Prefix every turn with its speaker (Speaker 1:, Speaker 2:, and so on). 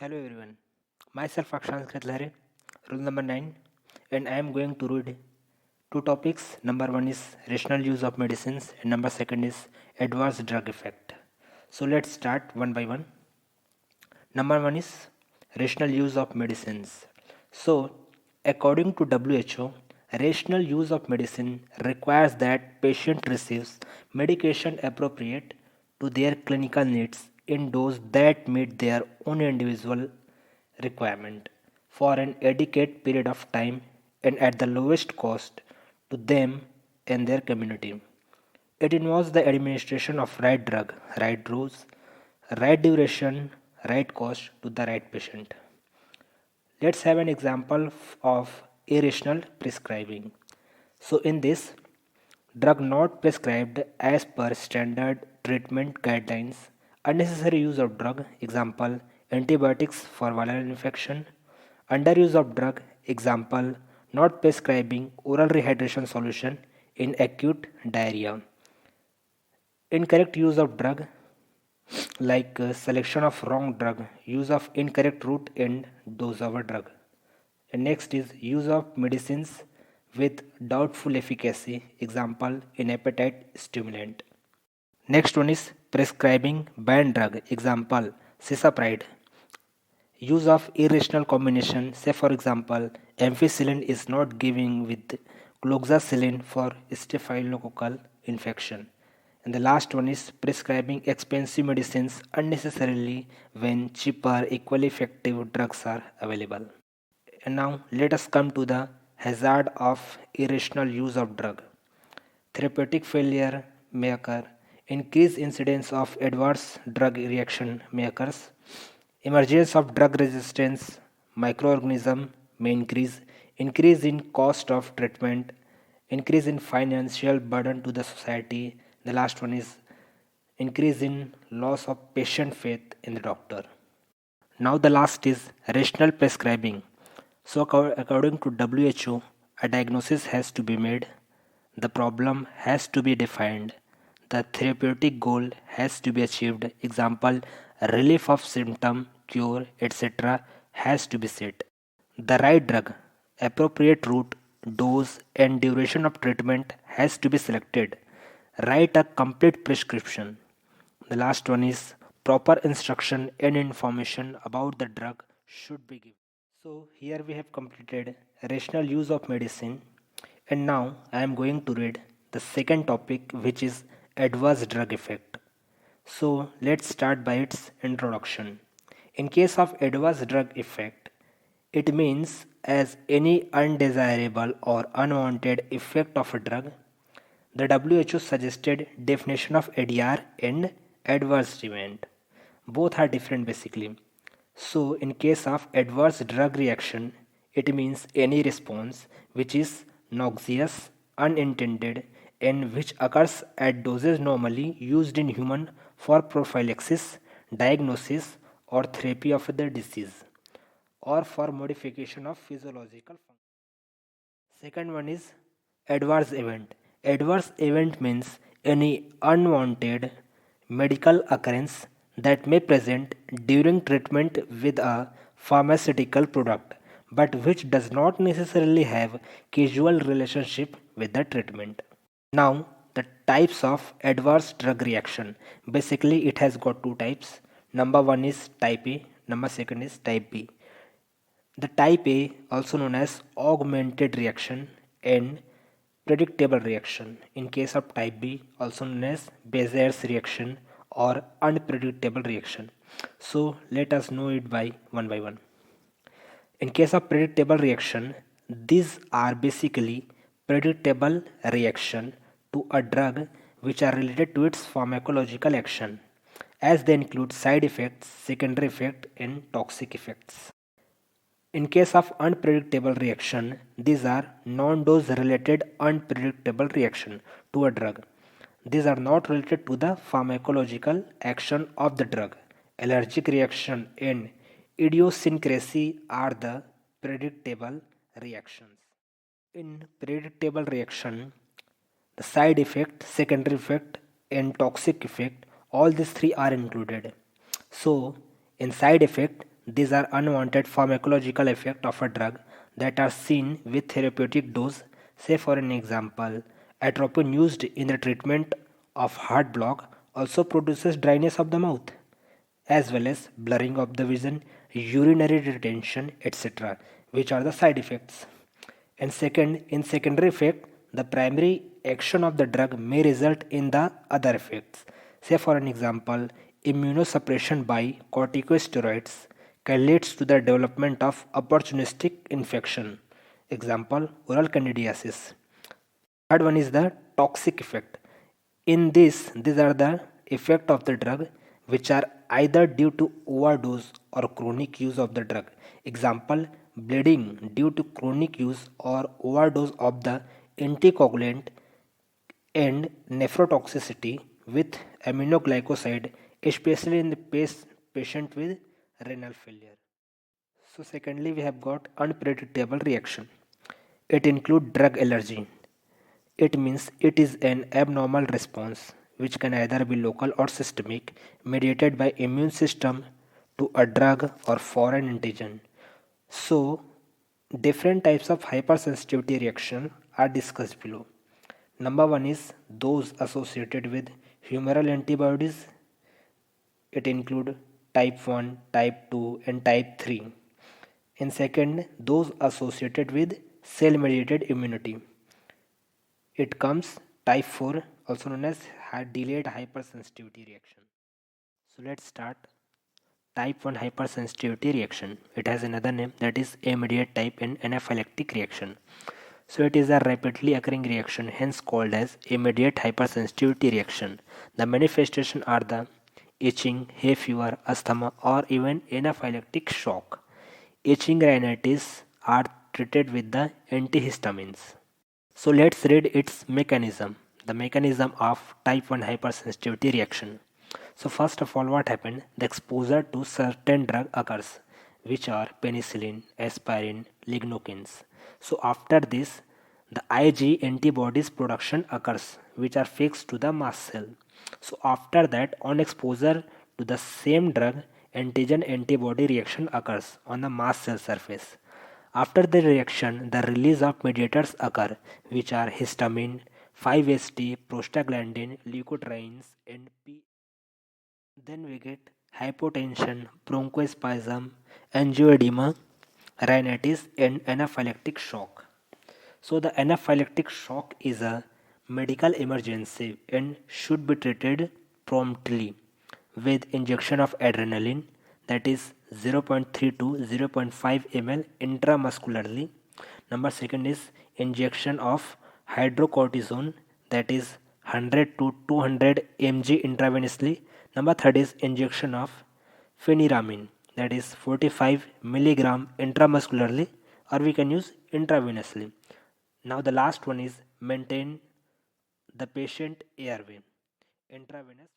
Speaker 1: Hello everyone, myself Akshant Khatlare, rule number 9, and I am going to read two topics. Number one is rational use of medicines, and number second is adverse drug effect. So let's start one by one. Number one is rational use of medicines. So, according to WHO, rational use of medicine requires that patient receives medication appropriate to their clinical needs in dose that meet their own individual requirement for an adequate period of time and at the lowest cost to them and their community. It involves the administration of right drug, right dose, right duration, right cost to the right patient. Let's have an example of irrational prescribing. So, in this, drug not prescribed as per standard treatment guidelines, unnecessary use of drug, example, antibiotics for viral infection, underuse of drug, example, not prescribing oral rehydration solution in acute diarrhea, incorrect use of drug like selection of wrong drug, use of incorrect route and dose of a drug. And next is use of medicines with doubtful efficacy, example in appetite stimulant. Next one is prescribing banned drug, example cisapride. Use of irrational combination, say for example ampicillin is not given with cloxacillin for staphylococcal infection. And the last one is prescribing expensive medicines unnecessarily when cheaper, equally effective drugs are available. And now let us come to the hazard of irrational use of drug. Therapeutic failure may occur, increased incidence of adverse drug reaction may occur, emergence of drug resistance microorganism may increase, increase in cost of treatment, increase in financial burden to the society. The last one is increase in loss of patient faith in the doctor. Now the last is rational prescribing. So according to WHO, a diagnosis has to be made, the problem has to be defined, the therapeutic goal has to be achieved. Example, relief of symptom, cure, etc. has to be set. The right drug, appropriate route, dose, and duration of treatment has to be selected. Write a complete prescription. The last one is proper instruction and information about the drug should be given. So here we have completed rational use of medicine, and now I am going to read the second topic, which is adverse drug effect. So let's start by its introduction. In case of adverse drug effect, it means as any undesirable or unwanted effect of a drug. The WHO suggested definition of ADR and adverse event. Both are different basically. So, in case of adverse drug reaction, it means any response which is noxious, unintended, and which occurs at doses normally used in human for prophylaxis, diagnosis, or therapy of the disease, or for modification of physiological function. Second one is adverse event. Adverse event means any unwanted medical occurrence that may present during treatment with a pharmaceutical product but which does not necessarily have causal relationship with the treatment. Now, the types of adverse drug reaction. Basically, it has got two types. Number one is type A, number second is type B. The type A, also known as augmented reaction and predictable reaction. In case of type B, also known as Bayes reaction or unpredictable reaction. So let us know it by one. In case of predictable reaction, these are basically predictable reaction to a drug which are related to its pharmacological action, as they include side effects, secondary effect, and toxic effects. In case of unpredictable reaction, these are non-dose related unpredictable reaction to a drug. These are not related to the pharmacological action of the drug. Allergic reaction and idiosyncrasy are the predictable reactions. In predictable reaction, the side effect, secondary effect, and toxic effect, all these three are included. So, in side effect, These are unwanted pharmacological effects of a drug that are seen with therapeutic dose. Say for an example, atropine used in the treatment of heart block also produces dryness of the mouth, as well as blurring of the vision, urinary retention, etc., which are the side effects. And second, in secondary effect, the primary action of the drug may result in the other effects. Say for an example, immunosuppression by corticosteroids can lead to the development of opportunistic infection. Example, oral candidiasis. Third one is the toxic effect. In this, these are the effect of the drug which are either due to overdose or chronic use of the drug. Example, bleeding due to chronic use or overdose of the anticoagulant, and nephrotoxicity with aminoglycoside, especially in the patient with renal failure. So secondly, we have got unpredictable reaction. It includes drug allergy. It means it is an abnormal response which can either be local or systemic, mediated by immune system to a drug or foreign antigen. So, different types of hypersensitivity reaction are discussed below. Number one is those associated with humoral antibodies. It include type 1, type 2 and type 3. In second, those associated with cell mediated immunity. It comes type 4, also known as delayed hypersensitivity reaction. So let's start type 1 hypersensitivity reaction. It has another name, that is immediate type and anaphylactic reaction. So it is a rapidly occurring reaction, hence called as immediate hypersensitivity reaction. The manifestations are the itching, hay fever, asthma, or even anaphylactic shock. Itching rhinitis are treated with the antihistamines. So let's read its mechanism. The mechanism of type 1 hypersensitivity reaction. So first of all, what happened? The exposure to certain drug occurs, which are penicillin, aspirin, lignocins. So after this, the Ig antibodies production occurs, which are fixed to the mast cell. So after that, on exposure to the same drug, antigen antibody reaction occurs on the mast cell surface. After the reaction, the release of mediators occur, which are histamine, 5-HT, prostaglandin, leukotrienes, and P. Then we get hypotension, bronchospasm, angioedema, rhinitis, and anaphylactic shock. So the anaphylactic shock is a medical emergency and should be treated promptly with injection of adrenaline, that is 0.3 to 0.5 ml intramuscularly. Number second is injection of hydrocortisone, that is 100 to 200 mg intravenously. Number third is injection of pheniramine, that is 45 milligram intramuscularly, or we can use intravenously. Now the last one is maintain the patient airway, intravenous